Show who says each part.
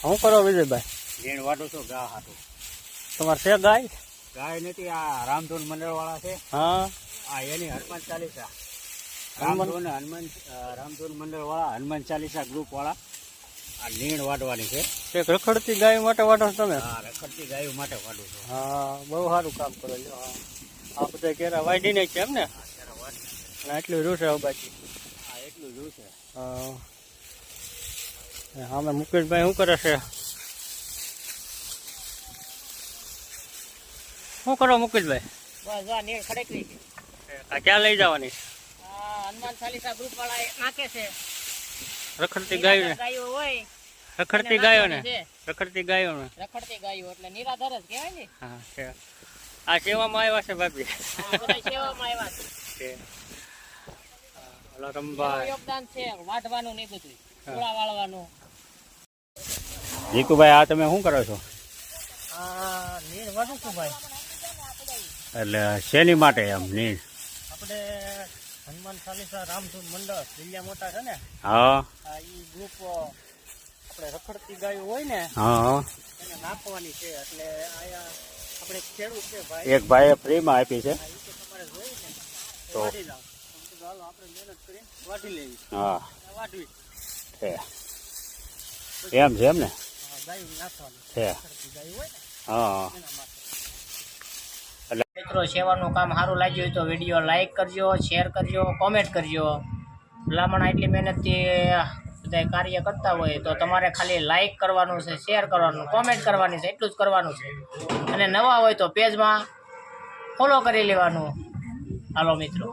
Speaker 1: શું કરો વિજયભાઈ?
Speaker 2: નીણ વાટું છું ગા હાટું.
Speaker 1: તમારે છે ગાય?
Speaker 2: ગાય નથી, આ રામધૂન મંડળ વાળા છે.
Speaker 1: હા,
Speaker 2: આ એની હનુમાન ચાલીસા રામધૂન મંડળ વાળા હનુમાન ચાલીસા ગ્રુપ વાળા આ નીણ વાટવાની છે.
Speaker 1: એક રખડતી ગાય માટે વાટો છો તમે?
Speaker 2: હા, રખડતી ગાયો માટે વાટું છું.
Speaker 1: હા, બહુ સારું કામ કરો છો. હા, આ બધા કેરા વાઢી નહીં છે એમ ને? અને એટલું રહ્યું છે હવે બાકી?
Speaker 2: હા, એટલું જ છે.
Speaker 1: હા, અમે મુકેશભાઈ શું કરે છે? શું કરો મુકેશભાઈ?
Speaker 3: બસ આ નીણ ખડકવી છે.
Speaker 1: આ ક્યાં લઈ જવાની?
Speaker 3: હનુમાન ચાલીસા ગ્રુપ વાળા નાખે છે.
Speaker 1: રખડતી ગાયો ને?
Speaker 3: ગાયો હોય
Speaker 1: રખડતી ગાયો ને? રખડતી ગાયો ને?
Speaker 3: રખડતી ગાયો એટલે નિરાધાર જ કહેવાય ને.
Speaker 1: હા, છે. આ સેવામાં આવ્યા છે ભાભી?
Speaker 3: બધા સેવામાં આવ્યા છે.
Speaker 1: હલો રમભાઈ,
Speaker 3: યોગદાન છે વાઢવાનું ને બધું ગોળા વાળવાનું.
Speaker 2: જીતુભાઈ, આ તમે શું કરો છો?
Speaker 3: આ નીણ વાઢું છું ભાઈ.
Speaker 2: એટલે શેની માટે એમ નીણ?
Speaker 1: આપણે હનુમાન ચાલીસા રામધૂન મંડળ દિલ્યા મોટા છે ને?
Speaker 2: હા.
Speaker 1: આ ઈ ગ્રુપ આપણે રખડતી ગાયો હોય ને
Speaker 2: હા,
Speaker 1: એને નાખવાની છે. એટલે આયા આપણે ખેડૂત છે ભાઈ,
Speaker 2: એક ભાઈએ ફ્રીમાં આપી છે.
Speaker 1: આ ઈ તો તમારે જોઈએ ને
Speaker 2: તો
Speaker 1: વાઢી જાવ. ચાલો આપણે મહેનત કરીને વાઢી લેવી.
Speaker 2: હા,
Speaker 1: વાઢવી
Speaker 2: છે એમ છે એમ ને?
Speaker 1: ગાયું નાખવાની
Speaker 2: છે.
Speaker 1: રખડતી ગાય હોય ને
Speaker 2: હા.
Speaker 1: એના માટે.
Speaker 3: મિત્રો, સેવાનું કામ સારું લાગ્યું હોય તો વિડીયો લાઈક કરજો, શેર કરજો, કોમેન્ટ કરજો. ભલામણ આટલી મહેનતથી બધા કાર્ય કરતા હોય તો તમારે ખાલી લાઈક કરવાનું છે, શેર કરવાનું, કોમેન્ટ કરવાની છે, એટલું જ કરવાનું છે. અને નવા હોય તો પેજમાં ફોલો કરી લેવાનું. હાલો મિત્રો.